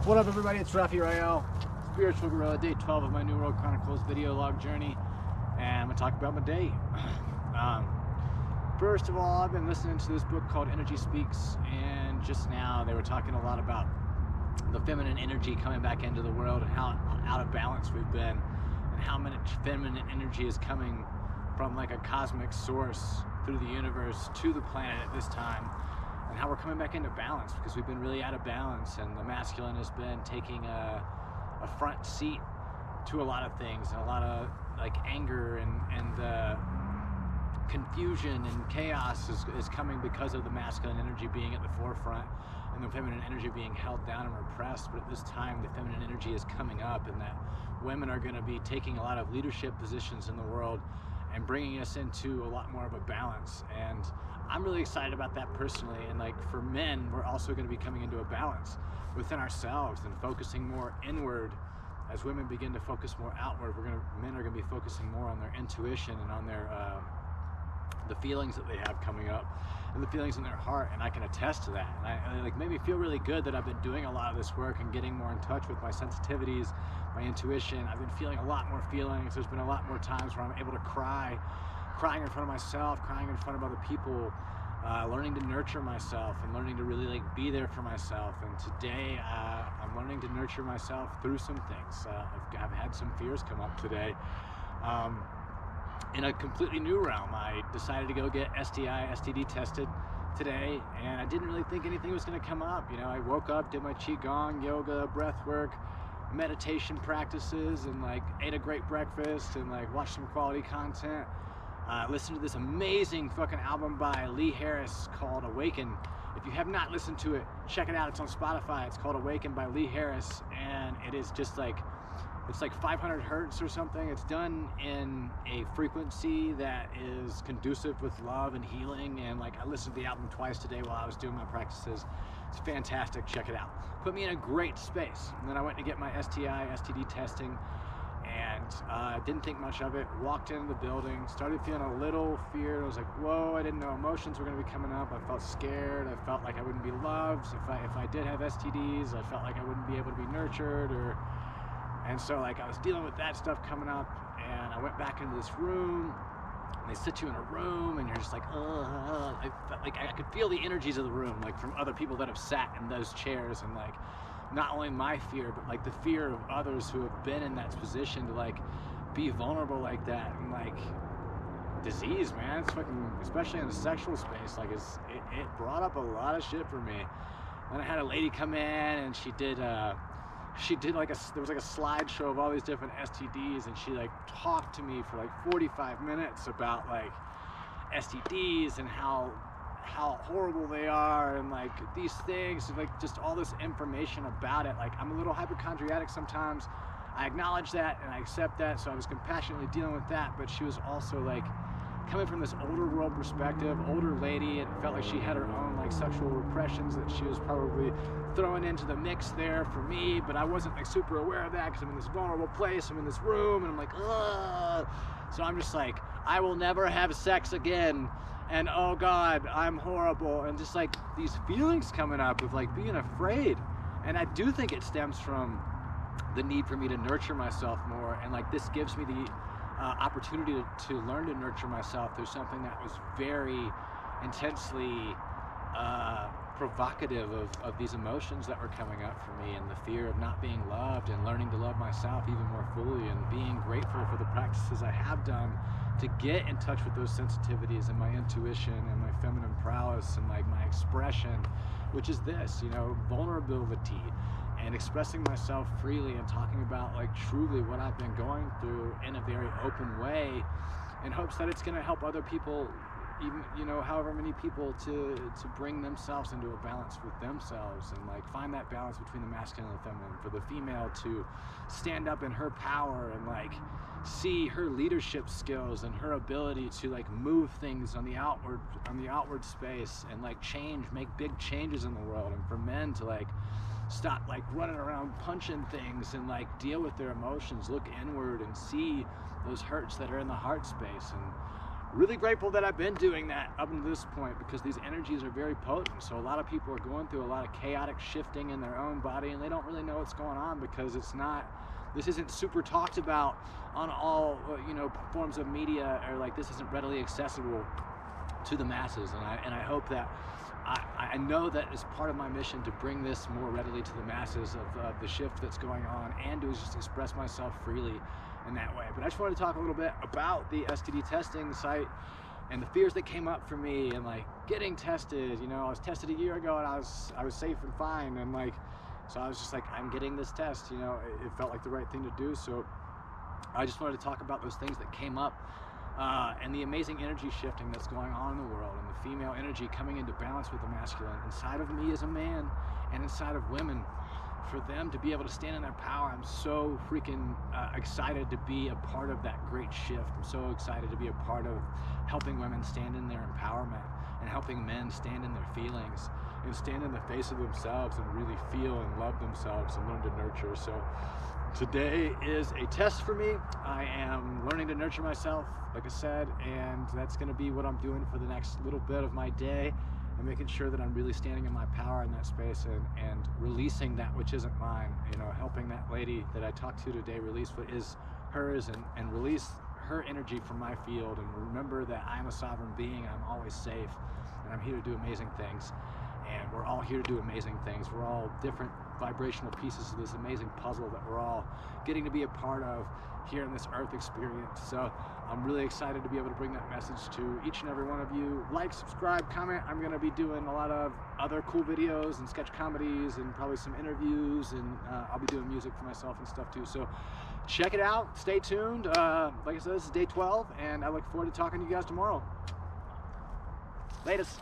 What up, everybody? It's Rafi Rael, Spiritual Gorilla, day 12 of my New World Chronicles video log journey, and I'm going to talk about my day. First of all, I've been listening to this book called Energy Speaks, and just now they were talking a lot about the feminine energy coming back into the world and how out of balance we've been, and how much feminine energy is coming from like a cosmic source through the universe to the planet at this time, and how we're coming back into balance because we've been really out of balance, and the masculine has been taking a front seat to a lot of things, and a lot of like anger and confusion and chaos is coming because of the masculine energy being at the forefront and the feminine energy being held down and repressed. But at this time, the feminine energy is coming up, and that women are going to be taking a lot of leadership positions in the world and bringing us into a lot more of a balance. And I'm really excited about that personally. And like for men, we're also going to be coming into a balance within ourselves and focusing more inward. As women begin to focus more outward, men are going to be focusing more on their intuition and on their the feelings that they have coming up and the feelings in their heart. And I can attest to that. And it like made me feel really good that I've been doing a lot of this work and getting more in touch with my sensitivities, my intuition. I've been feeling a lot more feelings. There's been a lot more times where I'm able to crying in front of myself, crying in front of other people, learning to nurture myself and learning to really like be there for myself. And today I'm learning to nurture myself through some things. I've had some fears come up today. In a completely new realm, I decided to go get STD tested today, and I didn't really think anything was going to come up. You know, I woke up, did my qigong, yoga, breath work, meditation practices, and like ate a great breakfast and like watched some quality content. Listened to this amazing fucking album by Lee Harris called Awaken. If you have not listened to it, check it out. It's on Spotify. It's called Awaken by Lee Harris, and it is just like, it's like 500 hertz or something. It's done in a frequency that is conducive with love and healing. And like, I listened to the album twice today while I was doing my practices. It's fantastic. Check it out. Put me in a great space. And then I went to get my STD testing, and didn't think much of it. Walked into the building, started feeling a little fear. I was like, whoa, I didn't know emotions were going to be coming up. I felt scared. I felt like I wouldn't be loved. If I did have STDs, I felt like I wouldn't be able to be nurtured, and so like I was dealing with that stuff coming up, and I went back into this room, and they sit you in a room, and you're just like, I felt like I could feel the energies of the room, like from other people that have sat in those chairs, and like not only my fear, but like the fear of others who have been in that position to like be vulnerable like that. And like disease, man, it's fucking, especially in the sexual space, like it brought up a lot of shit for me. And I had a lady come in, and she did like there was like a slideshow of all these different STDs, and she like talked to me for like 45 minutes about like STDs and how horrible they are, and like these things, and like just all this information about it. Like, I'm a little hypochondriac sometimes. I acknowledge that and I accept that, so I was compassionately dealing with that. But she was also like coming from this older world perspective, older lady, and it felt like she had her own like sexual repressions that she was probably throwing into the mix there for me, but I wasn't like super aware of that because I'm in this vulnerable place, I'm in this room, and I'm like, ugh. So I'm just like, I will never have sex again, and oh God, I'm horrible, and just like these feelings coming up of like being afraid. And I do think it stems from the need for me to nurture myself more, and like this gives me the opportunity to learn to nurture myself through something that was very intensely provocative of these emotions that were coming up for me, and the fear of not being loved, and learning to love myself even more fully, and being grateful for the practices I have done to get in touch with those sensitivities and my intuition and my feminine prowess and like my expression, which is this, you know, vulnerability and expressing myself freely and talking about like truly what I've been going through in a very open way, in hopes that it's going to help other people, even, you know, however many people, to bring themselves into a balance with themselves, and like find that balance between the masculine and the feminine, for the female to stand up in her power and like see her leadership skills and her ability to like move things on the outward space and like make big changes in the world, and for men to like stop like running around punching things and like deal with their emotions, look inward and see those hurts that are in the heart space, and really grateful that I've been doing that up until this point, because these energies are very potent. So a lot of people are going through a lot of chaotic shifting in their own body, and they don't really know what's going on because this isn't super talked about on all forms of media, or like this isn't readily accessible to the masses. And I hope that I know that it's part of my mission to bring this more readily to the masses of the shift that's going on, and to just express myself freely in that way. But I just wanted to talk a little bit about the STD testing site and the fears that came up for me, and like getting tested. I was tested a year ago and I was safe and fine, and like, so I was just like, I'm getting this test. It felt like the right thing to do. So I just wanted to talk about those things that came up, and the amazing energy shifting that's going on in the world, and the female energy coming into balance with the masculine inside of me as a man and inside of women, for them to be able to stand in their power. I'm so freaking excited to be a part of that great shift. I'm so excited to be a part of helping women stand in their empowerment, and helping men stand in their feelings and stand in the face of themselves and really feel and love themselves and learn to nurture. So today is a test for me. I am learning to nurture myself, like I said, and that's going to be what I'm doing for the next little bit of my day, and making sure that I'm really standing in my power in that space, and releasing that which isn't mine. Helping that lady that I talked to today release what is hers, and release her energy from my field, and remember that I'm a sovereign being. I'm always safe, and I'm here to do amazing things. And we're all here to do amazing things. We're all different vibrational pieces of this amazing puzzle that we're all getting to be a part of here in this earth experience. So I'm really excited to be able to bring that message to each and every one of you. Like, subscribe, comment. I'm going to be doing a lot of other cool videos and sketch comedies, and probably some interviews, and I'll be doing music for myself and stuff too. So check it out. Stay tuned. Like I said, this is day 12, and I look forward to talking to you guys tomorrow. Latest.